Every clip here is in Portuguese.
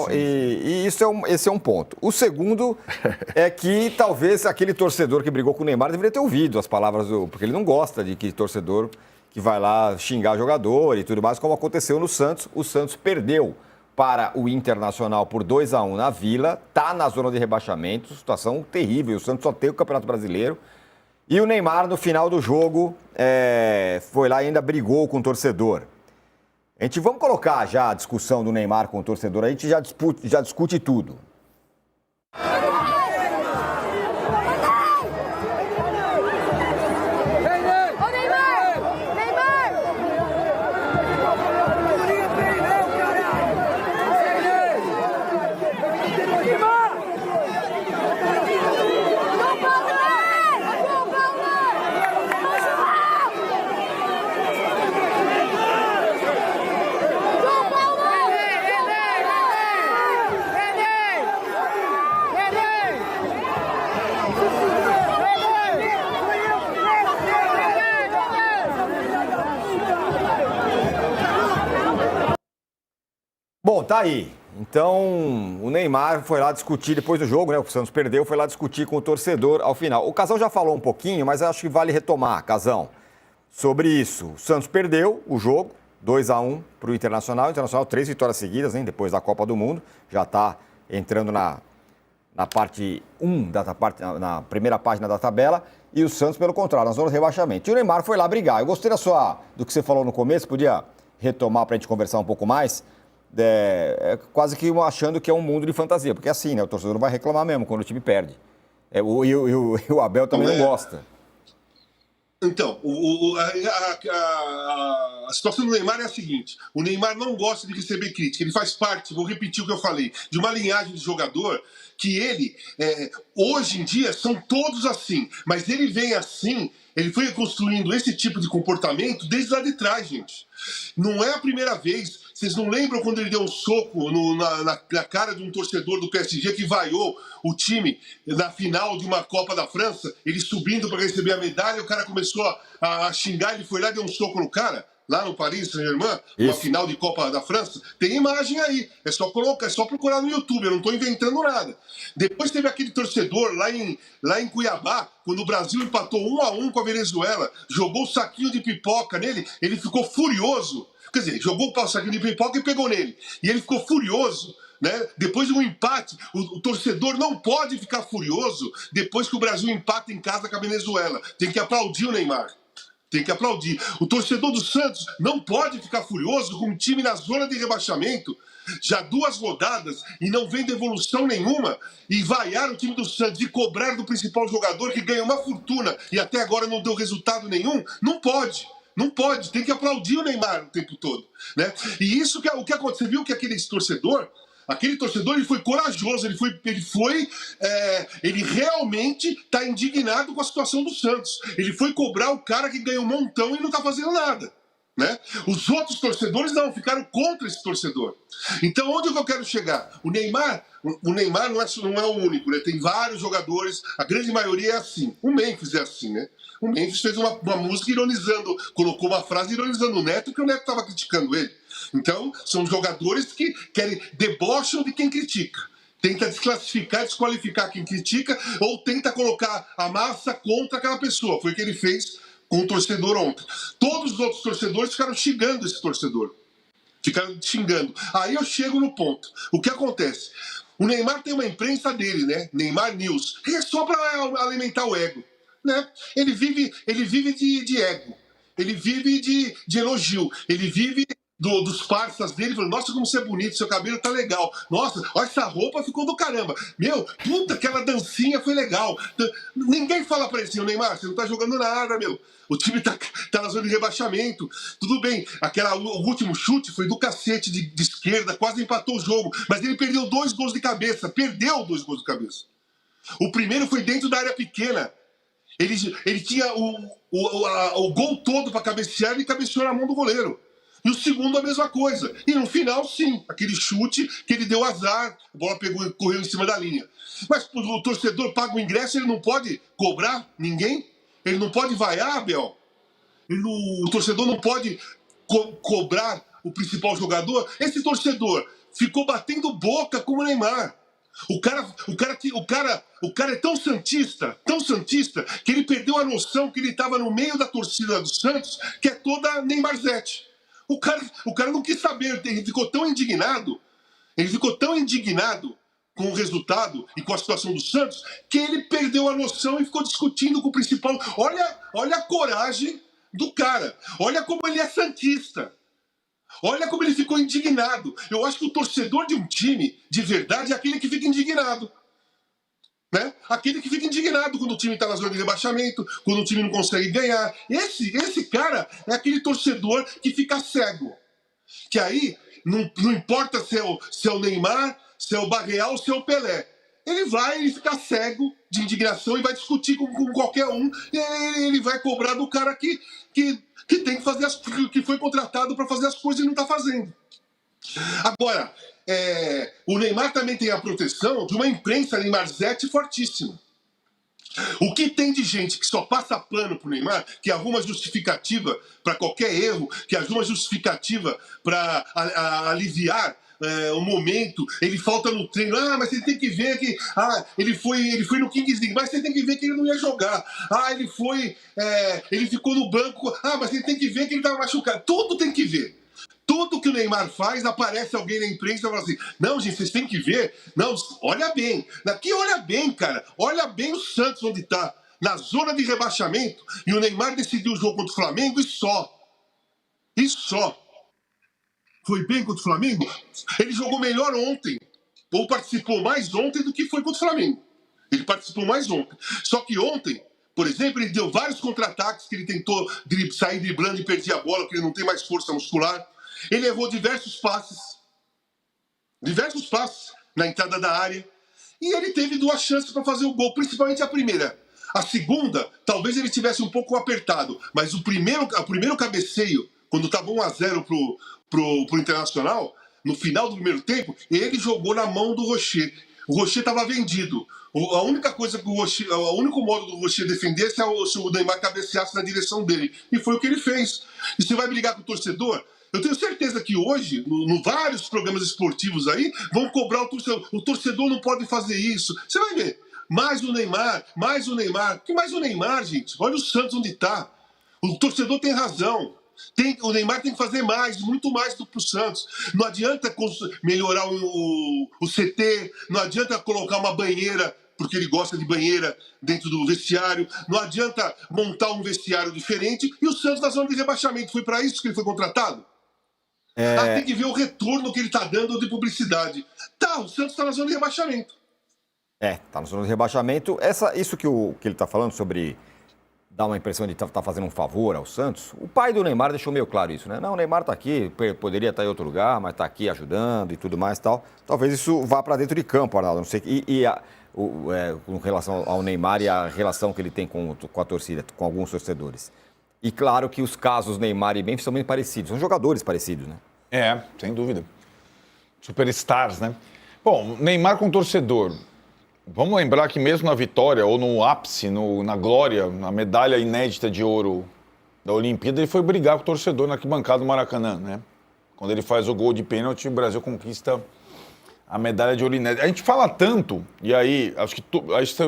Não, e esse é um ponto. O segundo é que talvez aquele torcedor que brigou com o Neymar deveria ter ouvido as palavras porque ele não gosta de que torcedor que vai lá xingar jogador e tudo mais, como aconteceu no Santos. O Santos perdeu para o Internacional por 2-1 na Vila, está na zona de rebaixamento, situação terrível. O Santos só tem o Campeonato Brasileiro. E o Neymar, no final do jogo, foi lá e ainda brigou com o torcedor. Vamos colocar já a discussão do Neymar com o torcedor, a gente já discute tudo. Bom, tá aí. Então, o Neymar foi lá discutir depois do jogo, né? O Santos perdeu, foi lá discutir com o torcedor ao final. O Casão já falou um pouquinho, mas acho que vale retomar, Casão, sobre isso. O Santos perdeu o jogo, 2-1 para o Internacional. O Internacional, 3 vitórias seguidas, hein? Depois da Copa do Mundo. Já está entrando na parte 1, na primeira página da tabela. E o Santos, pelo contrário, na zona de rebaixamento. E o Neymar foi lá brigar. Eu gostei do que você falou no começo, podia retomar para a gente conversar um pouco mais. Quase que achando que é um mundo de fantasia, porque é assim, né? O torcedor vai reclamar mesmo quando o time perde. E o Abel também não gosta. Então, a situação do Neymar é a seguinte: o Neymar não gosta de receber crítica, ele faz parte, vou repetir o que eu falei, de uma linhagem de jogador que ele, hoje em dia, são todos assim, mas ele vem assim, ele foi construindo esse tipo de comportamento desde lá de trás, gente. Não é a primeira vez. Vocês não lembram quando ele deu um soco na cara de um torcedor do PSG que vaiou o time na final de uma Copa da França? Ele subindo para receber a medalha, o cara começou a xingar, ele foi lá e deu um soco no cara, lá no Paris Saint-Germain, uma final de Copa da França. Tem imagem aí, é só procurar no YouTube, eu não estou inventando nada. Depois teve aquele torcedor lá em Cuiabá, quando o Brasil empatou 1-1 com a Venezuela, jogou o saquinho de pipoca nele, ele ficou furioso. Quer dizer, jogou o saquinho de pipoca e pegou nele. E ele ficou furioso, né? Depois de um empate, o torcedor não pode ficar furioso depois que o Brasil empata em casa com a Venezuela. Tem que aplaudir o Neymar. Tem que aplaudir. O torcedor do Santos não pode ficar furioso com um time na zona de rebaixamento, já 2 rodadas e não vem devolução nenhuma, e vaiar o time do Santos e cobrar do principal jogador que ganha uma fortuna e até agora não deu resultado nenhum. Não pode. Não pode, tem que aplaudir o Neymar o tempo todo, né? E isso o que aconteceu, você viu que aquele torcedor ele foi corajoso, ele realmente está indignado com a situação do Santos. Ele foi cobrar o cara que ganha um montão e não está fazendo nada, né? Os outros torcedores não, ficaram contra esse torcedor. Então, onde eu quero chegar? O Neymar não é o único, né? Tem vários jogadores, a grande maioria é assim. O Memphis é assim, né? O Memphis fez uma música ironizando, colocou uma frase ironizando o Neto, que o Neto estava criticando ele. Então, são jogadores que debocham de quem critica. Tenta desclassificar, desqualificar quem critica, ou tenta colocar a massa contra aquela pessoa. Foi o que ele fez com o torcedor ontem. Todos os outros torcedores ficaram xingando esse torcedor. Ficaram xingando. Aí eu chego no ponto. O que acontece? O Neymar tem uma imprensa dele, né? Neymar News. Que é só para alimentar o ego, né? Ele vive de ego. Ele vive de elogio. Ele vive dos parças dele, falando: nossa, como você é bonito, seu cabelo tá legal. Nossa, olha, essa roupa ficou do caramba. Meu, puta, aquela dancinha foi legal. Ninguém fala pra ele assim: Neymar, você não tá jogando nada, meu. O time tá na zona de rebaixamento. Tudo bem, o último chute foi do cacete de esquerda, quase empatou o jogo. Mas ele perdeu 2 gols de cabeça. Perdeu 2 gols de cabeça. O primeiro foi dentro da área pequena. Ele tinha o gol todo para cabecear e cabeceou na mão do goleiro. E o segundo a mesma coisa. E no final, sim, aquele chute que ele deu azar, a bola pegou e correu em cima da linha. Mas o torcedor paga o ingresso, ele não pode cobrar ninguém? Ele não pode vaiar, Abel? O torcedor não pode cobrar o principal jogador? Esse torcedor ficou batendo boca com o Neymar. O cara é tão santista, que ele perdeu a noção que ele estava no meio da torcida do Santos, que é toda Neymarzete. O cara não quis saber, ele ficou tão indignado com o resultado e com a situação do Santos, que ele perdeu a noção e ficou discutindo com o principal. Olha a coragem do cara, olha como ele é santista. Olha como ele ficou indignado. Eu acho que o torcedor de um time, de verdade, é aquele que fica indignado. Né? Aquele que fica indignado quando o time está na zona de rebaixamento, quando o time não consegue ganhar. Esse cara é aquele torcedor que fica cego. Que aí, não importa se é o Neymar, se é o Barreal, se é o Pelé. Ele fica cego de indignação e vai discutir com qualquer um. E ele vai cobrar do cara que tem que fazer que foi contratado para fazer as coisas e não está fazendo. Agora, o Neymar também tem a proteção de uma imprensa neymarzete fortíssima. O que tem de gente que só passa pano pro Neymar, que arruma justificativa para qualquer erro, que arruma justificativa para aliviar o momento, ele falta no treino, mas você tem que ver que ele foi no Kings League, mas você tem que ver que ele não ia jogar, ele ficou no banco, mas você tem que ver que ele estava machucado. Tudo tem que ver. Tudo que o Neymar faz, aparece alguém na imprensa e fala assim, não, gente, vocês têm que ver, não, olha bem, daqui olha bem, cara, olha bem o Santos onde tá, na zona de rebaixamento, e o Neymar decidiu o jogo contra o Flamengo e só. Foi bem contra o Flamengo? Ele jogou melhor ontem, ou participou mais ontem do que foi contra o Flamengo. Ele participou mais ontem. Só que ontem, por exemplo, ele deu vários contra-ataques que ele tentou sair driblando e perder a bola, porque ele não tem mais força muscular. Ele errou diversos passes na entrada da área. E ele teve 2 chances para fazer o gol, principalmente a primeira. A segunda, talvez ele tivesse um pouco apertado, mas o primeiro cabeceio, quando estava 1-0 pro Internacional, no final do primeiro tempo, ele jogou na mão do Rocher. O Rocher estava vendido. A única coisa que o único modo do Rocher defender é se o Neymar cabeceasse na direção dele. E foi o que ele fez. E você vai brigar com o torcedor? Eu tenho certeza que hoje, no vários programas esportivos aí, vão cobrar o torcedor. O torcedor não pode fazer isso. Você vai ver. Mais o Neymar. Que mais o Neymar, gente? Olha o Santos onde está. O torcedor tem razão. O Neymar tem que fazer mais, muito mais do que o Santos. Não adianta melhorar o CT, não adianta colocar uma banheira, porque ele gosta de banheira dentro do vestiário, não adianta montar um vestiário diferente. E o Santos na zona de rebaixamento, foi para isso que ele foi contratado? Tem que ver o retorno que ele está dando de publicidade. O Santos está na zona de rebaixamento. Está na zona de rebaixamento. Isso que ele está falando sobre dar uma impressão de estar fazendo um favor ao Santos, o pai do Neymar deixou meio claro isso, né? Não, o Neymar está aqui, poderia estar em outro lugar, mas está aqui ajudando e tudo mais e tal. Talvez isso vá para dentro de campo, Arnaldo, não sei. Com relação ao Neymar e a relação que ele tem com a torcida, com alguns torcedores. E claro que os casos Neymar e Memphis são bem parecidos, são jogadores parecidos, né? Sem dúvida. Superstars, né? Bom, Neymar com torcedor. Vamos lembrar que mesmo na vitória, ou no ápice, na glória, na medalha inédita de ouro da Olimpíada, ele foi brigar com o torcedor na arquibancada do Maracanã, né? Quando ele faz o gol de pênalti, o Brasil conquista a medalha de ouro inédita. A gente fala tanto, e aí acho que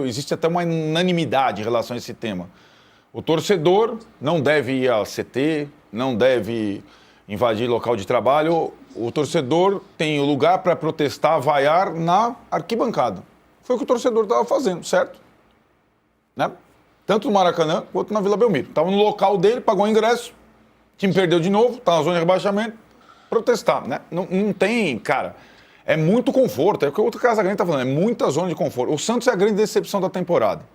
existe até uma unanimidade em relação a esse tema. O torcedor não deve ir a CT, não deve invadir local de trabalho. O torcedor tem o lugar para protestar, vaiar na arquibancada. Foi o que o torcedor estava fazendo, certo? Né? Tanto no Maracanã quanto na Vila Belmiro. Estava no local dele, pagou o ingresso, o time perdeu de novo, está na zona de rebaixamento, protestar, né? Não tem, cara, é muito conforto, é o que o outro Casagrande está falando, é muita zona de conforto. O Santos é a grande decepção da temporada.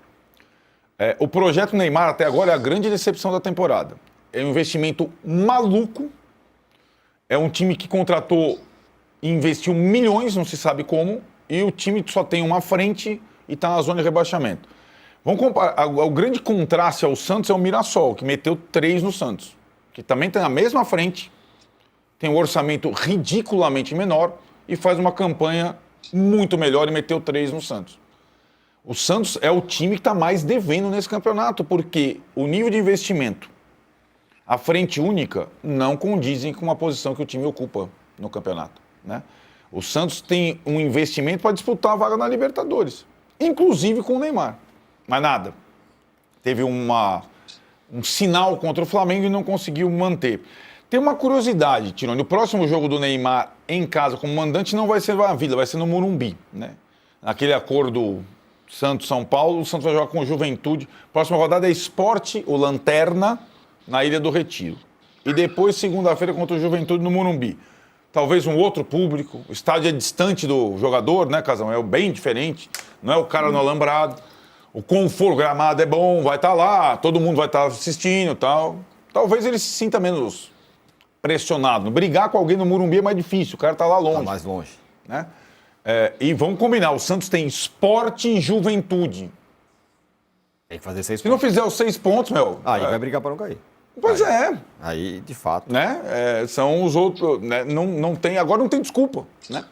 O projeto Neymar até agora é a grande decepção da temporada. É um investimento maluco, é um time que contratou e investiu milhões, não se sabe como, e o time só tem uma frente e está na zona de rebaixamento. Vamos comparar. O grande contraste ao Santos é o Mirassol, que meteu 3 no Santos, que também tem a mesma frente, tem um orçamento ridiculamente menor e faz uma campanha muito melhor e meteu 3 no Santos. O Santos é o time que está mais devendo nesse campeonato, porque o nível de investimento, a frente única, não condizem com a posição que o time ocupa no campeonato, né? O Santos tem um investimento para disputar a vaga na Libertadores, inclusive com o Neymar. Mas nada. Teve um sinal contra o Flamengo e não conseguiu manter. Tem uma curiosidade, Tironi. O próximo jogo do Neymar em casa como mandante não vai ser na Vila, vai ser no Morumbi, né? Naquele acordo Santos-São Paulo, o Santos vai jogar com o Juventude. Próxima rodada é Sport, o Lanterna, na Ilha do Retiro. E depois, segunda-feira, contra o Juventude no Morumbi. Talvez um outro público. O estádio é distante do jogador, né, Casão? É bem diferente. Não é o cara no alambrado. O conforto, o gramado é bom, vai estar lá, todo mundo vai estar assistindo e tal. Talvez ele se sinta menos pressionado. Brigar com alguém no Morumbi é mais difícil, o cara está lá longe. Tá mais longe. Né? E vamos combinar, o Santos tem Sport e Juventude. Tem que fazer 6 Se não pontos. fizer os 6 pontos, meu... Aí vai brigar para não cair. Pois aí, é. Aí, de fato. Né? São os outros... Né? Não tem, agora não tem desculpa. Né?